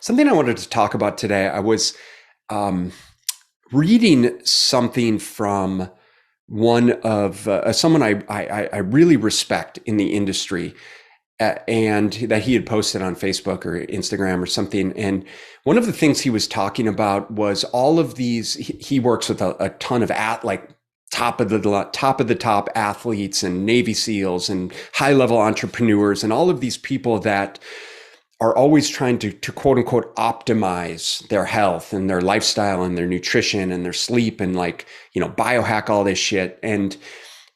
Something I wanted to talk about today. I was um, reading something from one of someone I really respect in the industry, and that he had posted on Facebook or Instagram or something. And one of the things he was talking about was all of these. He works with a ton of like top of the top athletes and Navy SEALs and high level entrepreneurs and all of these people that are always trying to quote unquote optimize their health and their lifestyle and their nutrition and their sleep and like, biohack all this shit. And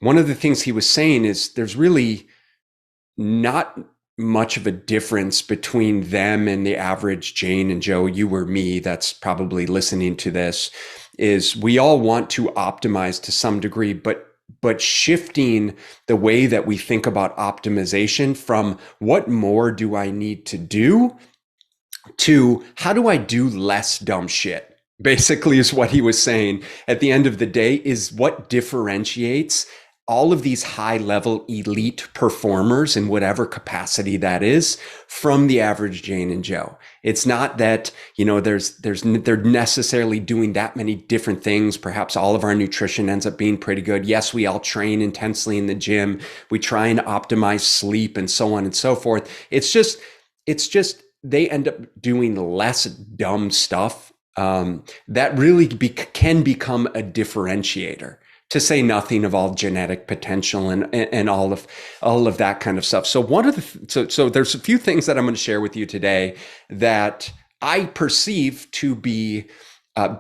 one of the things he was saying is there's really not much of a difference between them and the average Jane and Joe, you or me, that's probably listening to this. Is we all want to optimize to some degree, but shifting the way that we think about optimization from what more do I need to do to how do I do less dumb shit, basically, is what he was saying. At the end of the day, is what differentiates all of these high level elite performers in whatever capacity that is from the average Jane and Joe. It's not that, they're necessarily doing that many different things. Perhaps all of our nutrition ends up being pretty good. Yes, we all train intensely in the gym. We try and optimize sleep and so on and so forth. It's just they end up doing less dumb stuff that really can become a differentiator, to say nothing of all genetic potential and all of that kind of stuff. So so there's a few things that I'm going to share with you today that I perceive to be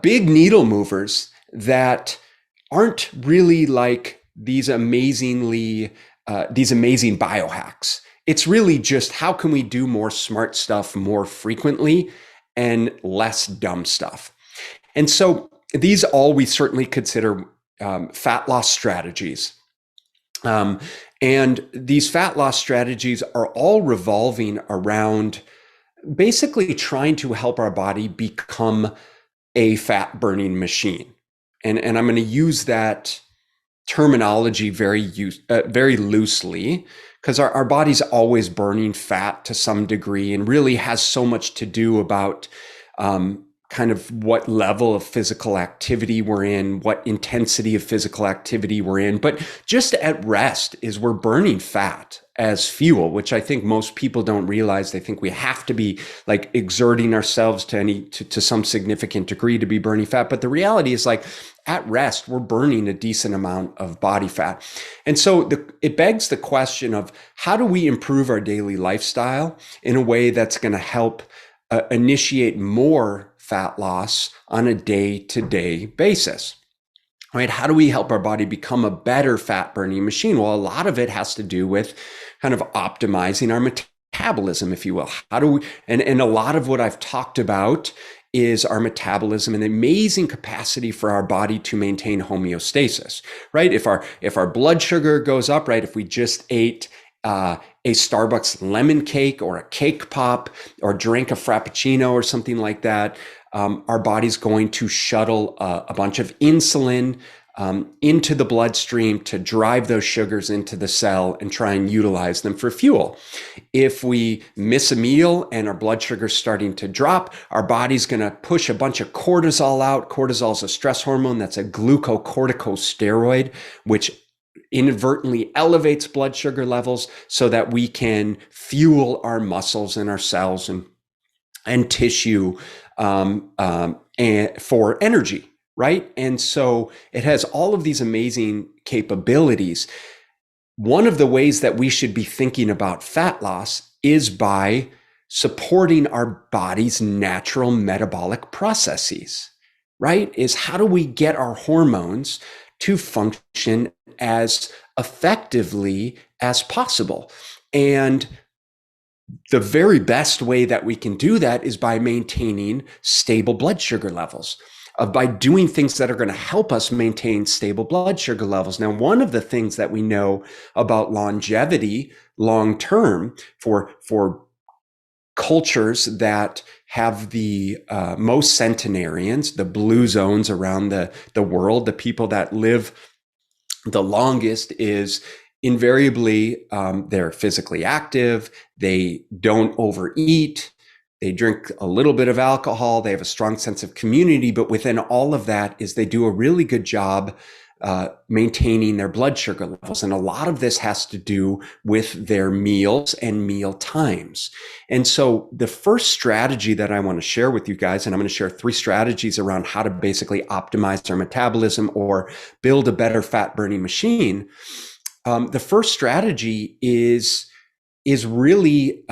big needle movers that aren't really like these amazing biohacks. It's really just how can we do more smart stuff more frequently and less dumb stuff. And so these all we certainly consider fat loss strategies. And these fat loss strategies are all revolving around basically trying to help our body become a fat burning machine. And I'm going to use that terminology very loosely because our body's always burning fat to some degree and really has so much to do about kind of what level of physical activity we're in, what intensity of physical activity we're in. But just at rest is we're burning fat as fuel, which I think most people don't realize. They think we have to be like exerting ourselves to some significant degree to be burning fat. But the reality is like at rest, we're burning a decent amount of body fat. And so it begs the question of how do we improve our daily lifestyle in a way that's going to help initiate more fat loss on a day-to-day basis, right? How do we help our body become a better fat burning machine? Well, a lot of it has to do with kind of optimizing our metabolism, if you will. How do we, and a lot of what I've talked about is our metabolism and the amazing capacity for our body to maintain homeostasis, right? If our blood sugar goes up, right? If we just ate a Starbucks lemon cake or a cake pop or drank a Frappuccino or something like that, our body's going to shuttle a bunch of insulin into the bloodstream to drive those sugars into the cell and try and utilize them for fuel. If we miss a meal and our blood sugar's starting to drop, our body's going to push a bunch of cortisol out. Cortisol is a stress hormone that's a glucocorticosteroid, which inadvertently elevates blood sugar levels so that we can fuel our muscles and our cells and tissue and for energy, right? And so it has all of these amazing capabilities. One of the ways that we should be thinking about fat loss is by supporting our body's natural metabolic processes, right? Is how do we get our hormones to function as effectively as possible? And the very best way that we can do that is by maintaining stable blood sugar levels, by doing things that are going to help us maintain stable blood sugar levels. Now, one of the things that we know about longevity long term for cultures that have the most centenarians, the blue zones around the world, the people that live the longest, is invariably they're physically active, they don't overeat, They drink a little bit of alcohol. They have a strong sense of community, but within all of that is they do a really good job maintaining their blood sugar levels. And a lot of this has to do with their meals and meal times. And so the first strategy that I want to share with you guys, and I'm going to share 3 strategies around how to basically optimize our metabolism or build a better fat burning machine. The first strategy is really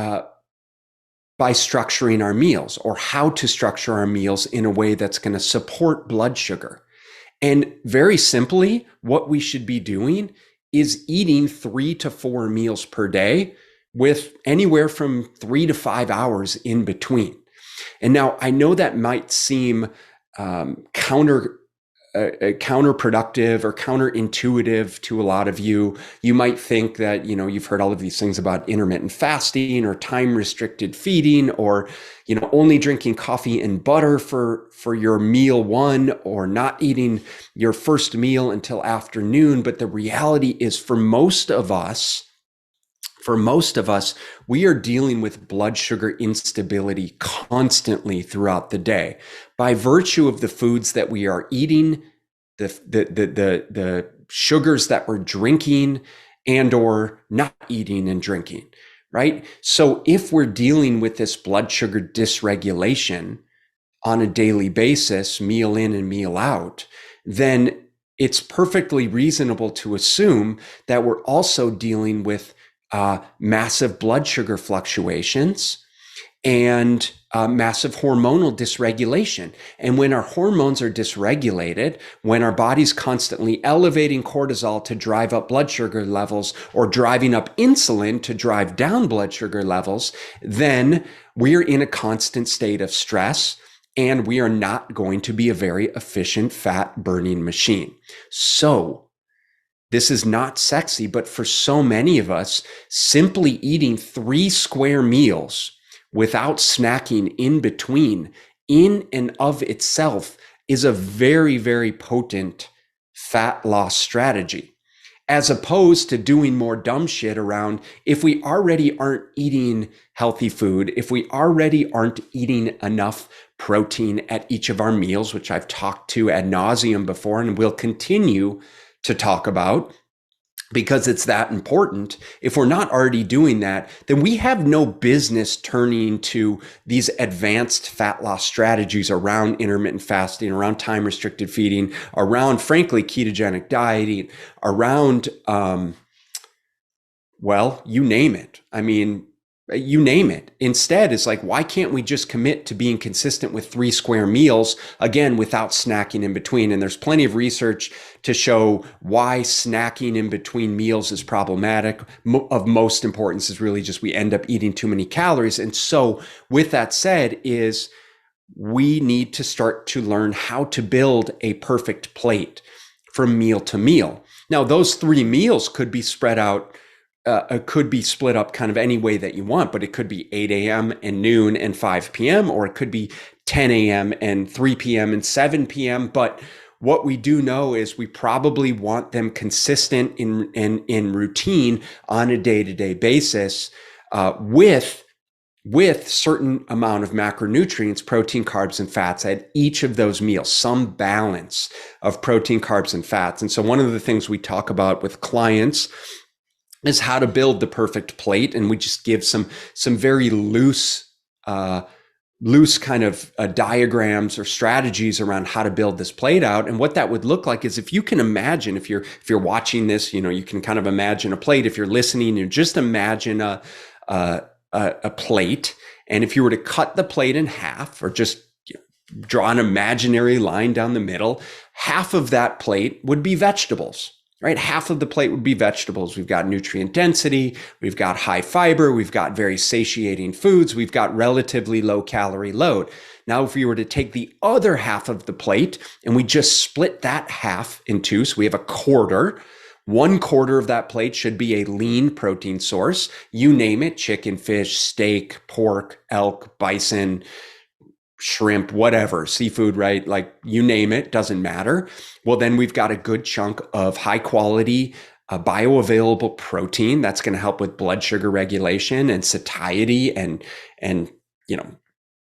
by structuring our meals, or how to structure our meals in a way that's going to support blood sugar. And very simply, what we should be doing is eating 3 to 4 meals per day with anywhere from 3 to 5 hours in between. And now I know that might seem counterproductive or counterintuitive to a lot of you. You might think that, you've heard all of these things about intermittent fasting or time restricted feeding, or, only drinking coffee and butter for your meal 1, or not eating your first meal until afternoon. But the reality is, for most of us, we are dealing with blood sugar instability constantly throughout the day by virtue of the foods that we are eating, the sugars that we're drinking and or not eating and drinking, right? So if we're dealing with this blood sugar dysregulation on a daily basis, meal in and meal out, then it's perfectly reasonable to assume that we're also dealing with massive blood sugar fluctuations and massive hormonal dysregulation. And when our hormones are dysregulated, when our body's constantly elevating cortisol to drive up blood sugar levels, or driving up insulin to drive down blood sugar levels, then we're in a constant state of stress, and we are not going to be a very efficient fat burning machine. So this is not sexy, but for so many of us, simply eating 3 square meals without snacking in between, in and of itself, is a very, very potent fat loss strategy, as opposed to doing more dumb shit around, if we already aren't eating healthy food, if we already aren't eating enough protein at each of our meals, which I've talked to ad nauseum before and will continue to talk about, because it's that important. If we're not already doing that, then we have no business turning to these advanced fat loss strategies around intermittent fasting, around time restricted feeding, around, frankly, ketogenic dieting, around, you name it. You name it. Instead, it's like, why can't we just commit to being consistent with 3 square meals, again, without snacking in between? And there's plenty of research to show why snacking in between meals is problematic. Of most importance is really just we end up eating too many calories. And so with that said, is we need to start to learn how to build a perfect plate from meal to meal. Now, those 3 meals could be spread out, could be split up kind of any way that you want, but it could be 8 a.m. and noon and 5 p.m., or it could be 10 a.m. and 3 p.m. and 7 p.m. But what we do know is we probably want them consistent in routine on a day-to-day basis, with certain amount of macronutrients, protein, carbs, and fats at each of those meals, some balance of protein, carbs, and fats. And so one of the things we talk about with clients is how to build the perfect plate. And we just give some very loose kind of diagrams or strategies around how to build this plate out. And what that would look like is, if you can imagine, if you're watching this, you can kind of imagine a plate. If you're listening, you just imagine a plate. And if you were to cut the plate in half, or just draw an imaginary line down the middle, half of that plate would be vegetables. Right? Half of the plate would be vegetables. We've got nutrient density, we've got high fiber, we've got very satiating foods, we've got relatively low calorie load. Now, if we were to take the other half of the plate and we just split that half in 2, so we have a quarter, 1/4 of that plate should be a lean protein source. You name it: chicken, fish, steak, pork, elk, bison, shrimp, whatever, seafood, right? Like, you name it, doesn't matter. Well, then we've got a good chunk of high quality, bioavailable protein that's going to help with blood sugar regulation and satiety and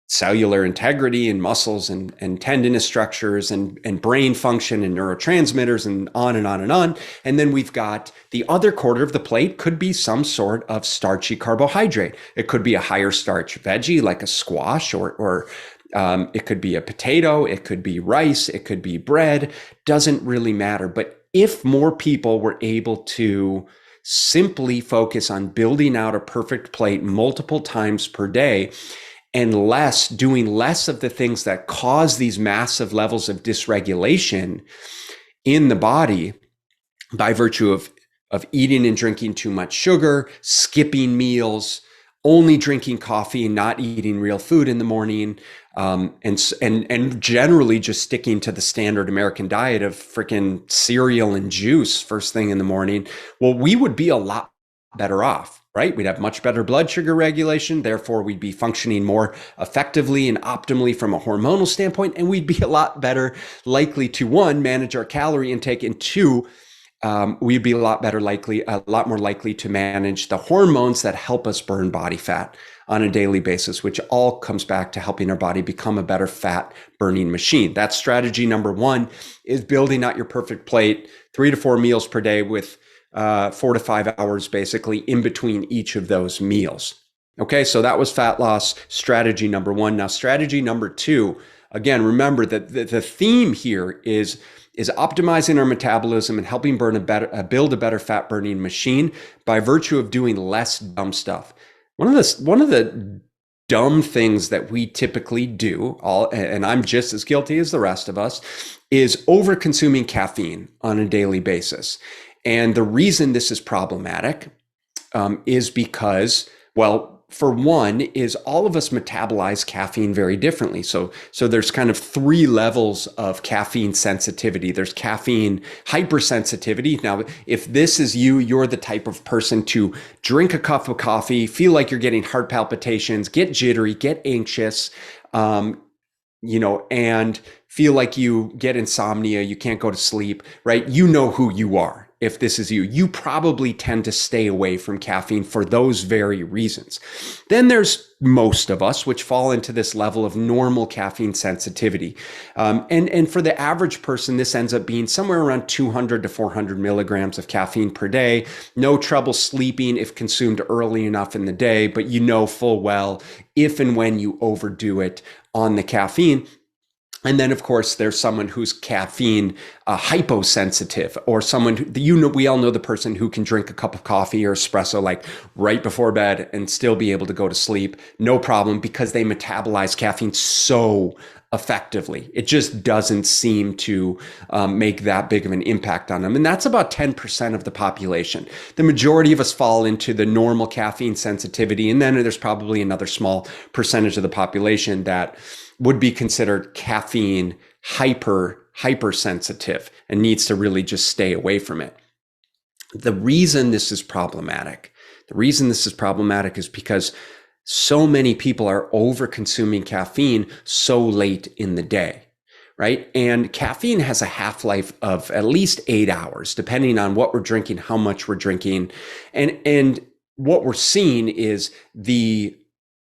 cellular integrity and muscles and tendinous structures and brain function and neurotransmitters and on and on and on. And then we've got the other quarter of the plate could be some sort of starchy carbohydrate. It could be a higher starch veggie like a squash or it could be a potato, it could be rice, it could be bread, doesn't really matter. But if more people were able to simply focus on building out a perfect plate multiple times per day, and doing less of the things that cause these massive levels of dysregulation in the body by virtue of eating and drinking too much sugar, skipping meals, only drinking coffee and not eating real food in the morning, and generally just sticking to the standard American diet of freaking cereal and juice first thing in the morning, well, we would be a lot better off, right? We'd have much better blood sugar regulation. Therefore, we'd be functioning more effectively and optimally from a hormonal standpoint. And we'd be a lot better likely to, one, manage our calorie intake, and two, we'd be a lot more likely to manage the hormones that help us burn body fat on a daily basis, which all comes back to helping our body become a better fat burning machine. That's strategy number one, is building out your perfect plate, 3 to 4 meals per day with 4 to 5 hours basically in between each of those meals. Okay, so that was fat loss strategy number one. Now, strategy number two, again, remember that the theme here is optimizing our metabolism and helping build a better fat burning machine by virtue of doing less dumb stuff. One of the dumb things that we typically do, and I'm just as guilty as the rest of us, is over consuming caffeine on a daily basis. And the reason this is problematic is because, well, for one, is all of us metabolize caffeine very differently. So there's kind of 3 levels of caffeine sensitivity. There's caffeine hypersensitivity. Now, if this is you, you're the type of person to drink a cup of coffee, feel like you're getting heart palpitations, get jittery, get anxious, and feel like you get insomnia, you can't go to sleep, right? You know who you are. If this is you, you probably tend to stay away from caffeine for those very reasons. Then there's most of us, which fall into this level of normal caffeine sensitivity. And for the average person, this ends up being somewhere around 200 to 400 milligrams of caffeine per day. No trouble sleeping if consumed early enough in the day, but you know full well if and when you overdo it on the caffeine. And then, of course, there's someone who's caffeine hyposensitive, or someone who, we all know the person who can drink a cup of coffee or espresso like right before bed and still be able to go to sleep, no problem, because they metabolize caffeine so effectively. It just doesn't seem to make that big of an impact on them. And that's about 10% of the population. The majority of us fall into the normal caffeine sensitivity. And then there's probably another small percentage of the population that would be considered caffeine hypersensitive and needs to really just stay away from it. The reason this is problematic is because so many people are over consuming caffeine so late in the day, right? And caffeine has a half-life of at least 8 hours, depending on what we're drinking, how much we're drinking. And what we're seeing is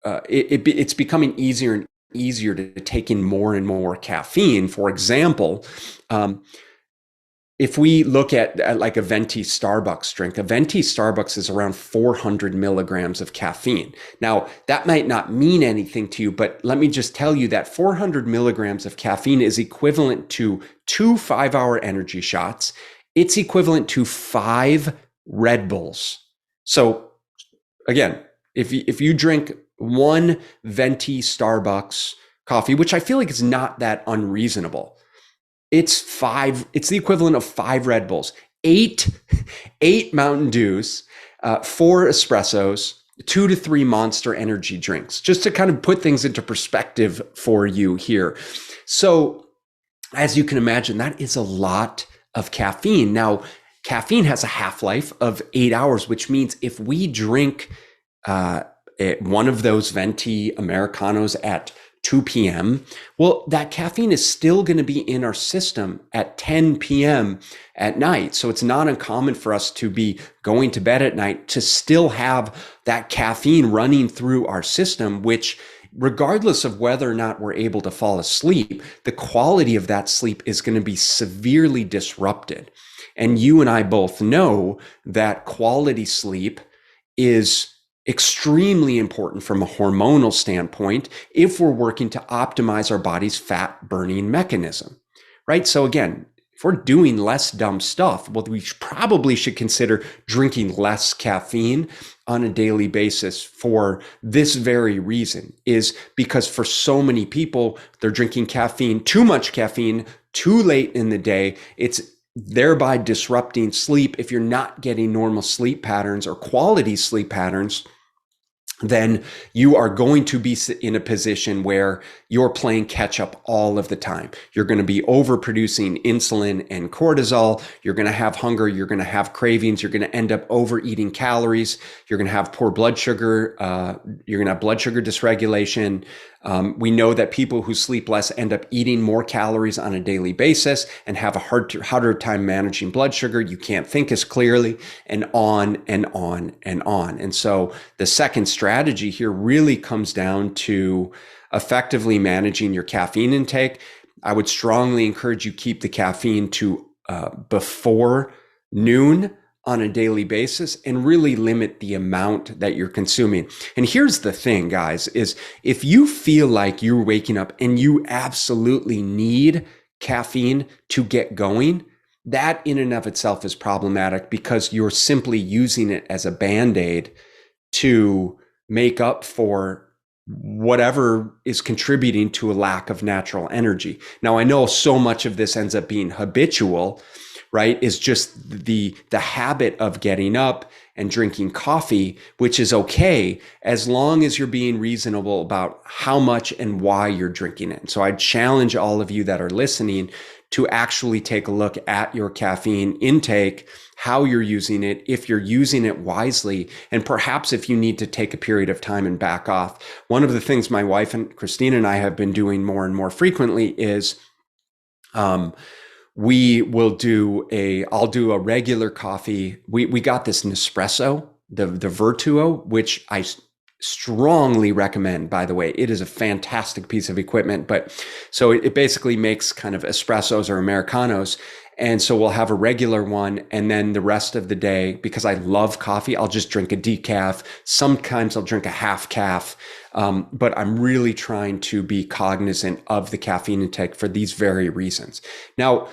it's becoming easier and easier to take in more and more caffeine. For example, if we look at like a venti Starbucks drink, a venti Starbucks is around 400 milligrams of caffeine. Now, that might not mean anything to you, but let me just tell you that 400 milligrams of caffeine is equivalent to 2 5-hour energy shots. It's equivalent to 5 Red Bulls. So again, if you drink 1 venti Starbucks coffee, which I feel like is not that unreasonable, it's the equivalent of 5 Red Bulls, 8 Mountain Dews, 4 espressos, 2 to 3 Monster energy drinks, just to kind of put things into perspective for you here. So as you can imagine, that is a lot of caffeine. Now, caffeine has a half-life of 8 hours, which means if we drink one of those venti Americanos at 2 p.m., well, that caffeine is still going to be in our system at 10 p.m. at night. So it's not uncommon for us to be going to bed at night to still have that caffeine running through our system, which regardless of whether or not we're able to fall asleep, the quality of that sleep is going to be severely disrupted. And you and I both know that quality sleep is extremely important from a hormonal standpoint if we're working to optimize our body's fat burning mechanism, right? So again, if we're doing less dumb stuff, well, we probably should consider drinking less caffeine on a daily basis for this very reason, is because for so many people, they're drinking caffeine, too much caffeine, too late in the day. It's thereby disrupting sleep. If you're not getting normal sleep patterns or quality sleep patterns, then you are going to be in a position where you're playing catch up all of the time. You're going to be overproducing insulin and cortisol. You're going to have hunger. You're going to have cravings. You're going to end up overeating calories. You're going to have poor blood sugar. You're going to have blood sugar dysregulation. We know that people who sleep less end up eating more calories on a daily basis and have a harder time managing blood sugar. You can't think as clearly, and on and on and on. And so the second strategy here really comes down to effectively managing your caffeine intake. I would strongly encourage you keep the caffeine to before noon on a daily basis and really limit the amount that you're consuming. And here's the thing, guys, is if you feel like you're waking up and you absolutely need caffeine to get going, that in and of itself is problematic because you're simply using it as a Band-Aid to make up for whatever is contributing to a lack of natural energy. Now, I know so much of this ends up being habitual, right? Is just the habit of getting up and drinking coffee, which is okay as long as you're being reasonable about how much and why you're drinking it. And so I challenge all of you that are listening to actually take a look at your caffeine intake, how you're using it, if you're using it wisely, and perhaps if you need to take a period of time and back off. One of the things my wife and Christine and I have been doing more and more frequently is I'll do a regular coffee. We got this Nespresso, the Vertuo, which I strongly recommend, by the way. It is a fantastic piece of equipment, but so it basically makes kind of espressos or Americanos. And so we'll have a regular one. And then the rest of the day, because I love coffee, I'll just drink a decaf. Sometimes I'll drink a half calf. But I'm really trying to be cognizant of the caffeine intake for these very reasons. Now,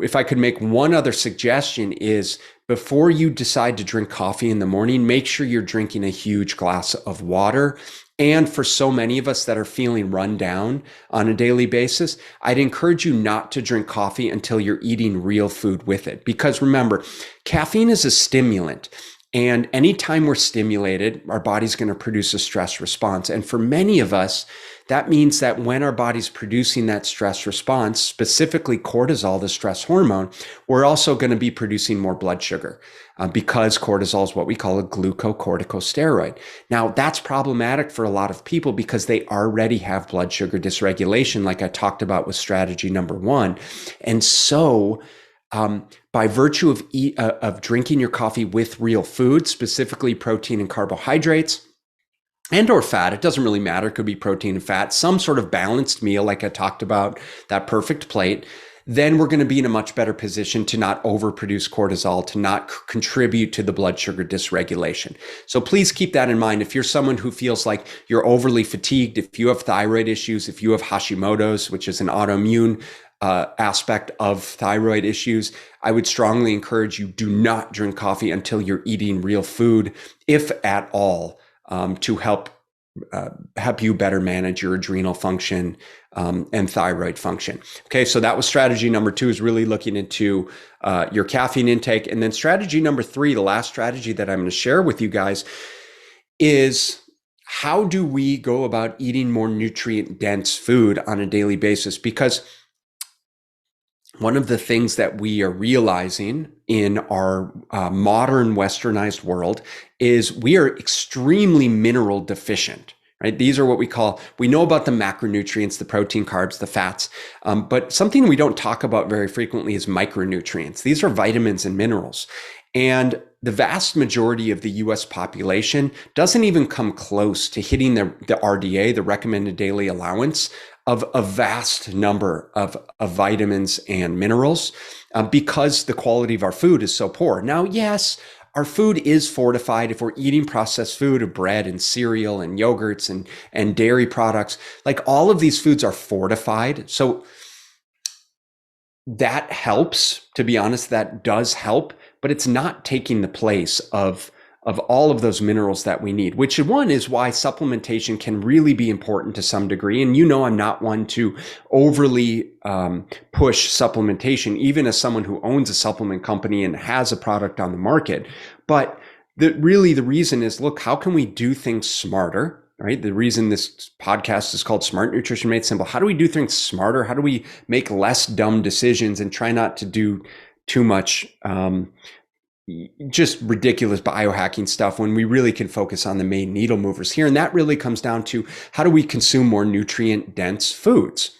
if I could make one other suggestion is before you decide to drink coffee in the morning, make sure you're drinking a huge glass of water. And for so many of us that are feeling run down on a daily basis, I'd encourage you not to drink coffee until you're eating real food with it. Because remember, caffeine is a stimulant. And anytime we're stimulated, our body's going to produce a stress response. And for many of us, that means that when our body's producing that stress response, specifically cortisol, the stress hormone, we're also going to be producing more blood sugar because cortisol is what we call a glucocorticosteroid. Now, that's problematic for a lot of people because they already have blood sugar dysregulation, like I talked about with strategy number 1. And so by virtue of drinking your coffee with real food, specifically protein and carbohydrates, and or fat, it doesn't really matter. It could be protein and fat, some sort of balanced meal, like I talked about, that perfect plate, then we're going to be in a much better position to not overproduce cortisol, to not contribute to the blood sugar dysregulation. So please keep that in mind. If you're someone who feels like you're overly fatigued, if you have thyroid issues, if you have Hashimoto's, which is an autoimmune aspect of thyroid issues, I would strongly encourage you do not drink coffee until you're eating real food, if at all, to help you better manage your adrenal function and thyroid function. Okay, so that was strategy number 2, is really looking into your caffeine intake. And then strategy number 3, the last strategy that I'm going to share with you guys, is how do we go about eating more nutrient-dense food on a daily basis? Because one of the things that we are realizing in our modern westernized world is we are extremely mineral deficient, right? These are what we know about the macronutrients, the protein, carbs, the fats, but something we don't talk about very frequently is micronutrients. These are vitamins and minerals. And the vast majority of the US population doesn't even come close to hitting the RDA, the recommended daily allowance of a vast number of vitamins and minerals because the quality of our food is so poor. Now, yes, our food is fortified if we're eating processed food of bread and cereal and yogurts and dairy products. Like all of these foods are fortified. So that helps, to be honest, that does help, but it's not taking the place of all of those minerals that we need, which one is why supplementation can really be important to some degree. And I'm not one to overly push supplementation, even as someone who owns a supplement company and has a product on the market. But the reason is, look, how can we do things smarter? Right? The reason this podcast is called Smart Nutrition Made Simple. How do we do things smarter? How do we make less dumb decisions and try not to do too much just ridiculous biohacking stuff when we really can focus on the main needle movers here? And that really comes down to, how do we consume more nutrient dense foods?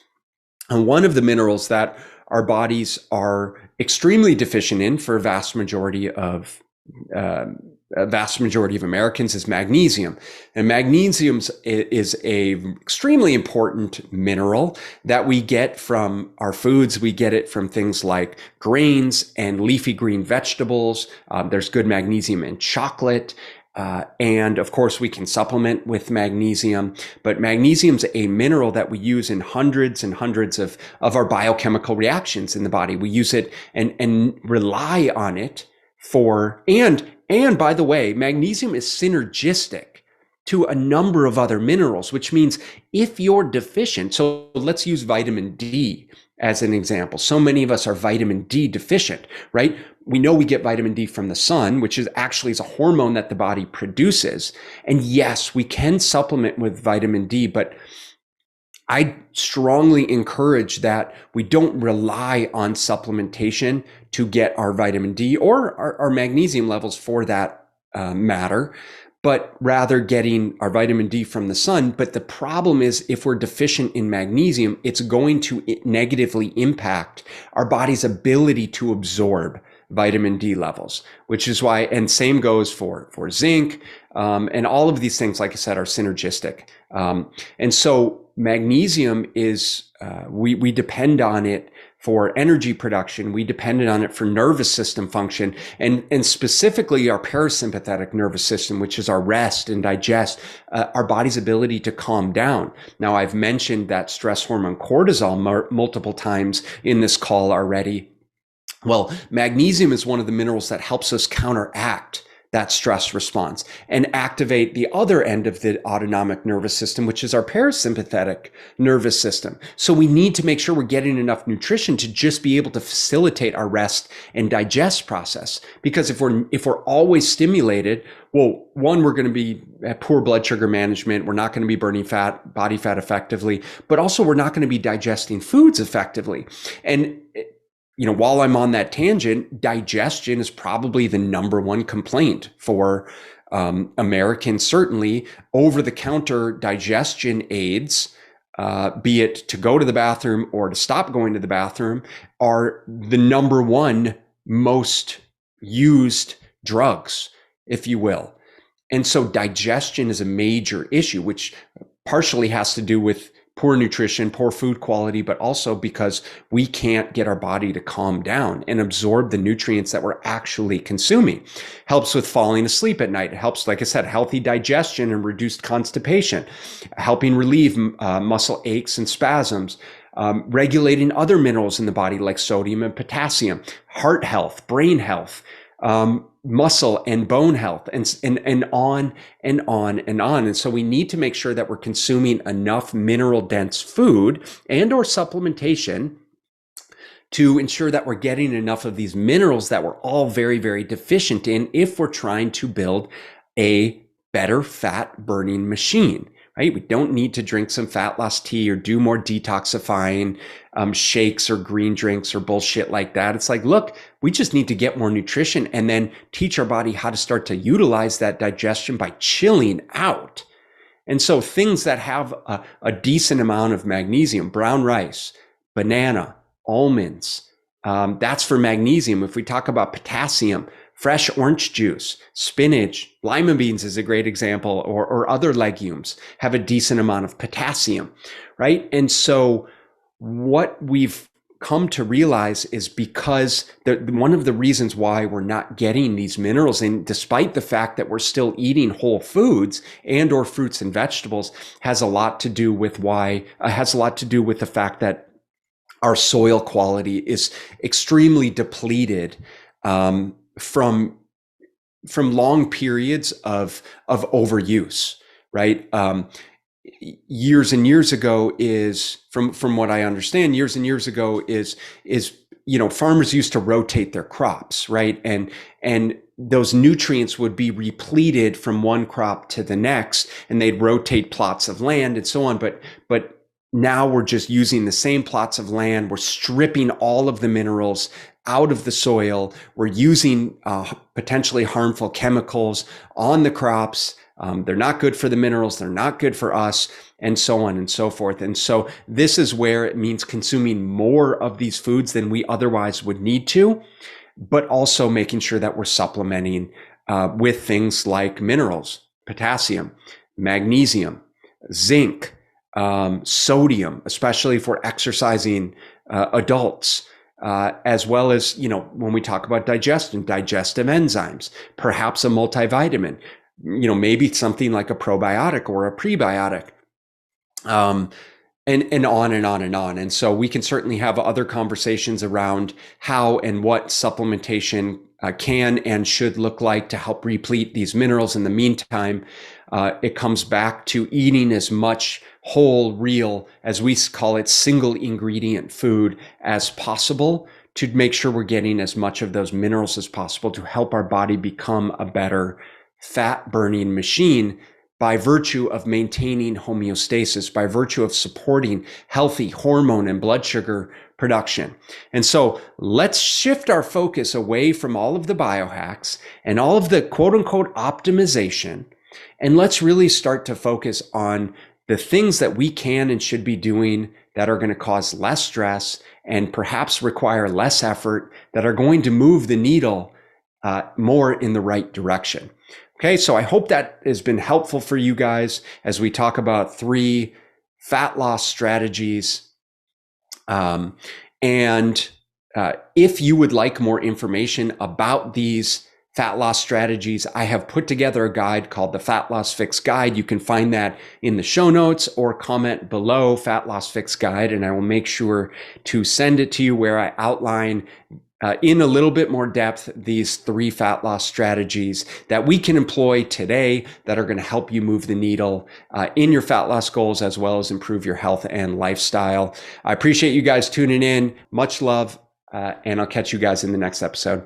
And one of the minerals that our bodies are extremely deficient in for a vast majority of Americans is magnesium. And magnesium is a extremely important mineral that we get from our foods. We get it from things like grains and leafy green vegetables. There's good magnesium in chocolate. And of course, we can supplement with magnesium, but magnesium's a mineral that we use in hundreds and hundreds of our biochemical reactions in the body. We use it and rely on it for, and by the way, magnesium is synergistic to a number of other minerals, which means if you're deficient, so let's use vitamin D as an example. So many of us are vitamin D deficient, right? We know we get vitamin D from the sun, which is actually a hormone that the body produces. And yes, we can supplement with vitamin D, but I strongly encourage that we don't rely on supplementation to get our vitamin D or our magnesium levels for that matter, but rather getting our vitamin D from the sun. But the problem is, if we're deficient in magnesium, it's going to negatively impact our body's ability to absorb vitamin D levels, which is why, and same goes for zinc, and all of these things, like I said, are synergistic. And so magnesium is, we depend on it for energy production. We depended on it for nervous system function, and specifically our parasympathetic nervous system, which is our rest and digest, our body's ability to calm down. Now, I've mentioned that stress hormone cortisol multiple times in this call already. Well, magnesium is one of the minerals that helps us counteract that stress response and activate the other end of the autonomic nervous system, which is our parasympathetic nervous system. So we need to make sure we're getting enough nutrition to just be able to facilitate our rest and digest process. Because if we're always stimulated, well, one, we're going to be at poor blood sugar management. We're not going to be burning body fat effectively, but also we're not going to be digesting foods effectively. And while I'm on that tangent, digestion is probably the number one complaint for Americans. Certainly, over-the-counter digestion aids, be it to go to the bathroom or to stop going to the bathroom, are the number one most used drugs, if you will. And so digestion is a major issue, which partially has to do with poor nutrition, poor food quality, but also because we can't get our body to calm down and absorb the nutrients that we're actually consuming. Helps with falling asleep at night. It helps, like I said, healthy digestion and reduced constipation, helping relieve muscle aches and spasms, regulating other minerals in the body like sodium and potassium, heart health, brain health, muscle and bone health, and on and on and on. And so we need to make sure that we're consuming enough mineral dense food and or supplementation to ensure that we're getting enough of these minerals that we're all very, very deficient in if we're trying to build a better fat burning machine. Right? We don't need to drink some fat loss tea or do more detoxifying shakes or green drinks or bullshit like that. It's like, look, we just need to get more nutrition and then teach our body how to start to utilize that digestion by chilling out. And so things that have a decent amount of magnesium, brown rice, banana, almonds, that's for magnesium. If we talk about potassium, fresh orange juice, spinach, lima beans is a great example, or other legumes have a decent amount of potassium, right? And so what we've come to realize is because one of the reasons why we're not getting these minerals in, despite the fact that we're still eating whole foods and or fruits and vegetables, has a lot to do with the fact that our soil quality is extremely depleted from long periods of overuse, right? Years and years ago is from what I understand, years and years ago is farmers used to rotate their crops, right? And those nutrients would be repleted from one crop to the next, and they'd rotate plots of land and so on. But now we're just using the same plots of land. We're stripping all of the minerals out of the soil. We're using potentially harmful chemicals on the crops. They're not good for the minerals. They're not good for us, and so on and so forth. And so this is where it means consuming more of these foods than we otherwise would need to, but also making sure that we're supplementing with things like minerals, potassium, magnesium, zinc, sodium, especially for exercising adults, as well as, when we talk about digestive enzymes, perhaps a multivitamin, maybe something like a probiotic or a prebiotic, and on and on and on. And so we can certainly have other conversations around how and what supplementation can and should look like to help replete these minerals. In the meantime, it comes back to eating as much whole, real, as we call it, single ingredient food as possible to make sure we're getting as much of those minerals as possible to help our body become a better fat burning machine by virtue of maintaining homeostasis, by virtue of supporting healthy hormone and blood sugar production. And so let's shift our focus away from all of the biohacks and all of the quote unquote optimization. And let's really start to focus on the things that we can and should be doing that are going to cause less stress and perhaps require less effort, that are going to move the needle more in the right direction. Okay, so I hope that has been helpful for you guys as we talk about 3 fat loss strategies. If you would like more information about these fat loss strategies, I have put together a guide called the Fat Loss Fix Guide. You can find that in the show notes or comment below Fat Loss Fix Guide, and I will make sure to send it to you, where I outline in a little bit more depth these 3 fat loss strategies that we can employ today that are going to help you move the needle in your fat loss goals, as well as improve your health and lifestyle. I appreciate you guys tuning in. Much love, and I'll catch you guys in the next episode.